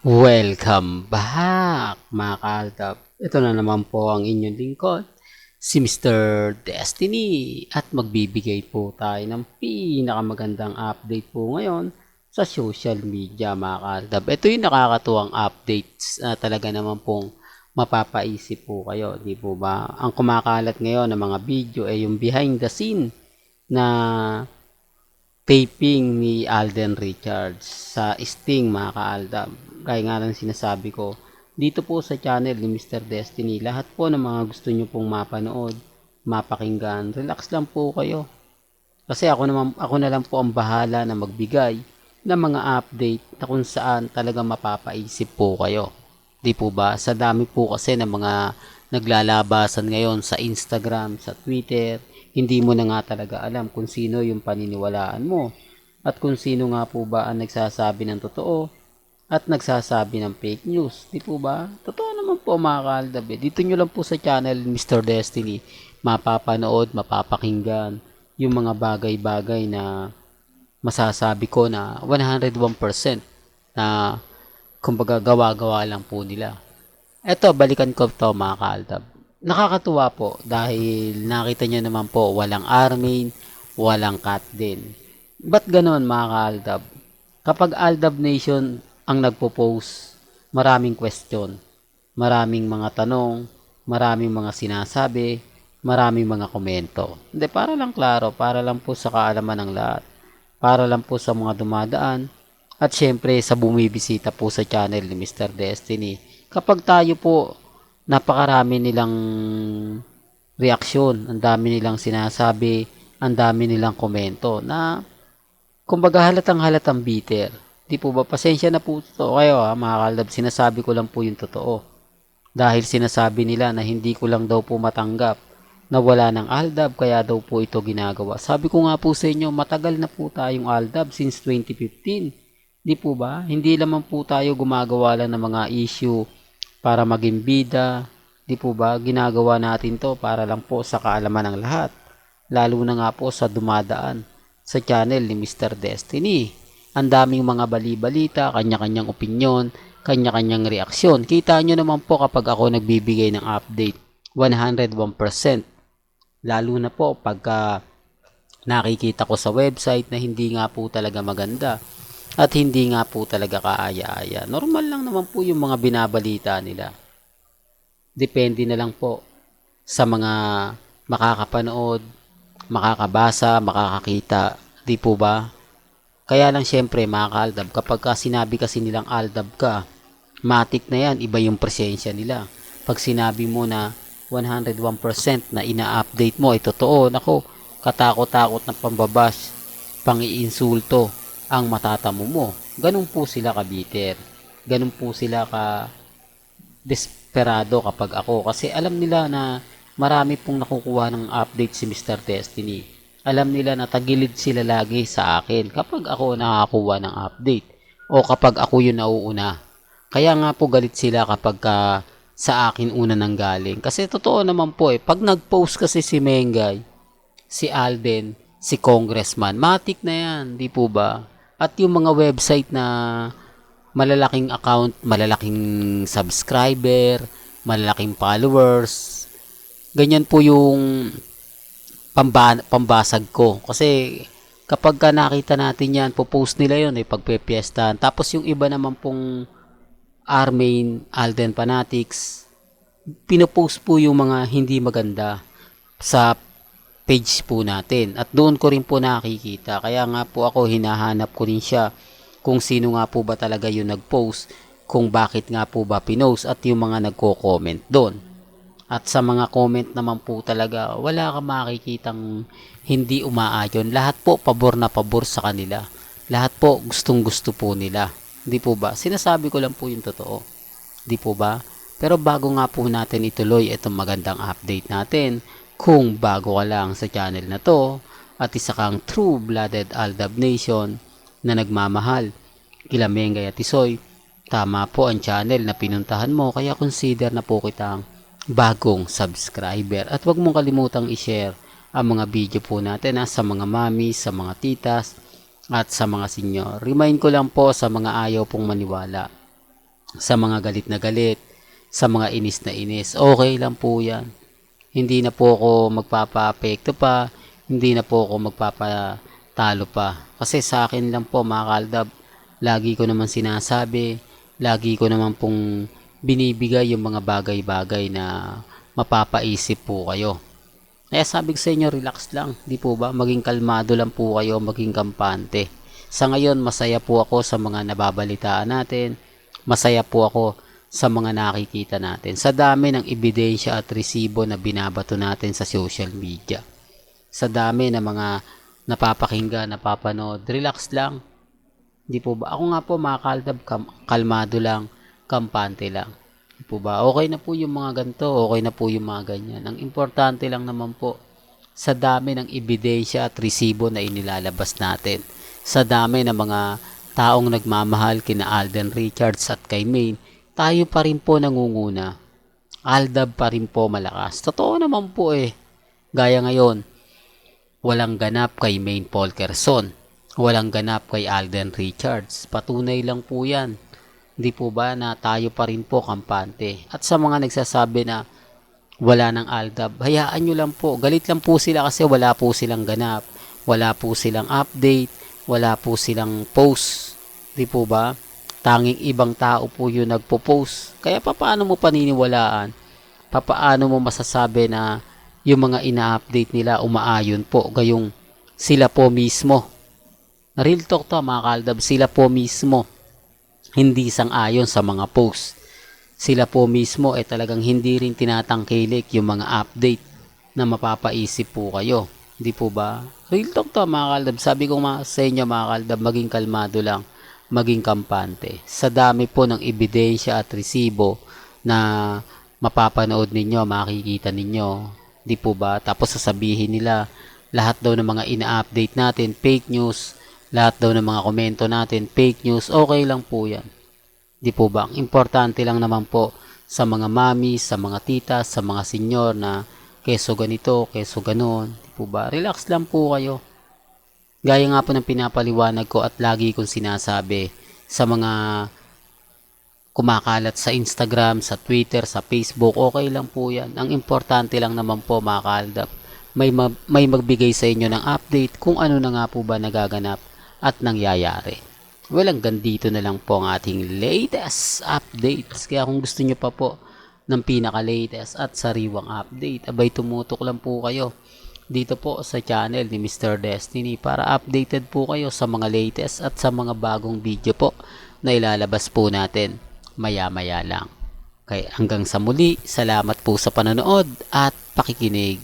Welcome back mga kaaldab. Ito na naman po ang inyong lingkod, si Mr. Destiny. At magbibigay po tayo ng pinakamagandang update po ngayon sa social media mga kaaldab. Ito yung nakakatuwang updates na talaga naman pong mapapaisip po kayo. Di po ba? Ang kumakalat ngayon ng mga video ay yung behind the scene na taping ni Alden Richards sa Sting mga kaaldab. Kaya nga lang sinasabi ko, dito po sa channel ni Mr. Destiny, lahat po ng mga gusto nyo pong mapanood, mapakinggan, relax lang po kayo. Kasi ako na lang po ang bahala na magbigay ng mga update na kung saan talaga mapapaisip po kayo. Di po ba? Sa dami po kasi ng mga naglalabasan ngayon sa Instagram, sa Twitter, hindi mo na nga talaga alam kung sino yung paniniwalaan mo at kung sino nga po ba ang nagsasabi ng totoo at nagsasabi ng fake news. Di po ba? Totoo naman po mga kaaldab. Dito nyo lang po sa channel Mr. Destiny mapapanood, mapapakinggan yung mga bagay-bagay na masasabi ko na 101% na kumbaga gawa-gawa lang po nila. Eto, balikan ko to mga kaaldab. Nakakatuwa po dahil nakita nyo naman po walang Armin, walang Kat din. Ba't ganoon mga kaaldab? Kapag Aldab Nation ang nagpo-post, maraming question, maraming mga tanong, maraming mga sinasabi, maraming mga komento. Hindi, para lang klaro, para lang po sa kaalaman ng lahat, para lang po sa mga dumadaan, at syempre sa bumibisita po sa channel ni Mr. Destiny. Kapag tayo po, napakarami nilang reaksyon, ang dami nilang sinasabi, ang dami nilang komento na kumbaga halatang bitter. Di po ba? Pasensya na po to kayo mga kalab. Sinasabi ko lang po yung totoo. Dahil sinasabi nila na hindi ko lang daw po matanggap na wala ng Aldab kaya daw po ito ginagawa. Sabi ko nga po sa inyo, matagal na po tayong Aldab since 2015. Di po ba? Hindi naman po tayo gumagawa lang ng mga issue para maging bida. Di po ba? Ginagawa natin to para lang po sa kaalaman ng lahat. Lalo na nga po sa dumadaan sa channel ni Mr. Destiny. Ang daming mga bali-balita, kanya-kanyang opinyon, kanya-kanyang reaksyon. Kita nyo naman po kapag ako nagbibigay ng update, 101%. Lalo na po pagka nakikita ko sa website na hindi nga po talaga maganda at hindi nga po talaga kaaya-aya. Normal lang naman po yung mga binabalita nila. Depende na lang po sa mga makakapanood, makakabasa, makakakita. Di po ba? Kaya lang syempre mga kaaldab, kapag sinabi kasi nilang aldab ka, matik na yan, iba yung presensya nila. Pag sinabi mo na 101% na ina-update mo ay totoo, nako, katakot-takot na pambabash, pang-iinsulto ang matatamo mo. Ganun po sila kabiter. Ganun po sila ka desperado kapag ako. Kasi alam nila na marami pong nakukuha ng update si Mr. Destiny. Alam nila na tagilid sila lagi sa akin kapag ako nakakuha ng update o kapag ako yung nauuna. Kaya nga po galit sila kapag sa akin una nang galing. Kasi totoo naman po pag nag-post kasi si Mengay, si Alden, si Congressman, matik na yan, di po ba? At yung mga website na malalaking account, malalaking subscriber, malalaking followers, ganyan po yung pambasag ko. Kasi kapag nakita natin yan, popost nila yun pagpepiestahan. Tapos yung iba naman pong Armain, Alden Fanatics, pinopost po yung mga hindi maganda sa page po natin. At doon ko rin po nakikita. Kaya nga po ako hinahanap ko rin siya kung sino nga po ba talaga yung nag-post, kung bakit nga po ba pinost at yung mga nagko-comment doon. At sa mga comment naman po talaga, wala kang makikitang hindi umaayon. Lahat po pabor na pabor sa kanila. Lahat po gustong gusto po nila. Di po ba? Sinasabi ko lang po yung totoo. Di po ba? Pero bago nga po natin ituloy itong magandang update natin, kung bago ka lang sa channel na to, at isa kang true-blooded Aldab Nation na nagmamahal, kila Mengay at Tisoy, tama po ang channel na pinuntahan mo, kaya consider na po kitang bagong subscriber. At huwag mong kalimutang i-share ang mga video po natin sa mga mami, sa mga titas, at sa mga senior. Remind ko lang po sa mga ayaw pong maniwala. sa mga galit na galit, sa mga inis na inis. Okay lang po yan. Hindi na po ako magpapa-apekto pa, hindi na po ako magpapatalo pa. Kasi sa akin lang po mga kaldab, lagi ko naman sinasabi, lagi ko naman pong binibigay yung mga bagay-bagay na mapapaisip po kayo. Kaya sabi ko sa inyo, relax lang, di po ba? Maging kalmado lang po kayo, maging kampante. Sa ngayon, masaya po ako sa mga nababalitaan natin. Masaya po ako sa mga nakikita natin. Sa dami ng ebidensya at resibo na binabato natin sa social media. Sa dami ng mga napapakinggan, napapanood, relax lang. Di po ba? Ako nga po mga kaldab, kalmado lang, kampante lang. Po ba? Okay na po yung mga ganito, okay na po yung mga ganyan. Ang importante lang naman po, sa dami ng ebidensya at resibo na inilalabas natin, sa dami ng mga taong nagmamahal kina Alden Richards at kay Maine, tayo pa rin po nangunguna. Aldab pa rin po malakas. Totoo naman po eh. Gaya ngayon, walang ganap kay Maine Polkerson. Walang ganap kay Alden Richards. Patunay lang po yan. Hindi po ba na tayo pa rin po kampante? At sa mga nagsasabi na wala ng Aldab, hayaan nyo lang po. Galit lang po sila kasi wala po silang ganap. Wala po silang update. Wala po silang post. Di po ba? Tanging ibang tao po yung nagpo-post. Kaya paano mo paniniwalaan? Paano mo masasabi na yung mga ina-update nila umaayon po? Gayong sila po mismo. Real talk to mga kaldab. Sila po mismo hindi sang-ayon sa mga post. Sila po mismo ay talagang hindi rin tinatangkilik yung mga update na mapapaisip po kayo. Hindi po ba? Real talk to mga kaldab. Sabi ko sa inyo mga kaldab, maging kalmado lang, maging kampante. Sa dami po ng ebidensya at resibo na mapapanood ninyo, makikita ninyo. Hindi po ba? Tapos sasabihin nila, lahat daw ng mga ina-update natin, fake news. Lahat daw ng mga komento natin, fake news, okay lang po yan. Di po ba? Importante lang naman po sa mga mami, sa mga tita, sa mga senyor na keso ganito, keso ganon. Di po ba? Relax lang po kayo. Gaya nga po ng pinapaliwanag ko at lagi kong sinasabi sa mga kumakalat sa Instagram, sa Twitter, sa Facebook, okay lang po yan. Ang importante lang naman po mga kaaldab, may magbigay sa inyo ng update kung ano na nga po ba nagaganap at nangyayari. Well, hanggang dito na lang po ang ating latest updates. Kaya kung gusto nyo pa po ng pinaka-latest at sariwang update, abay tumutok lang po kayo dito po sa channel ni Mr. Destiny para updated po kayo sa mga latest at sa mga bagong video po na ilalabas po natin maya-maya lang. Kaya hanggang sa muli, salamat po sa panonood at pakikinig.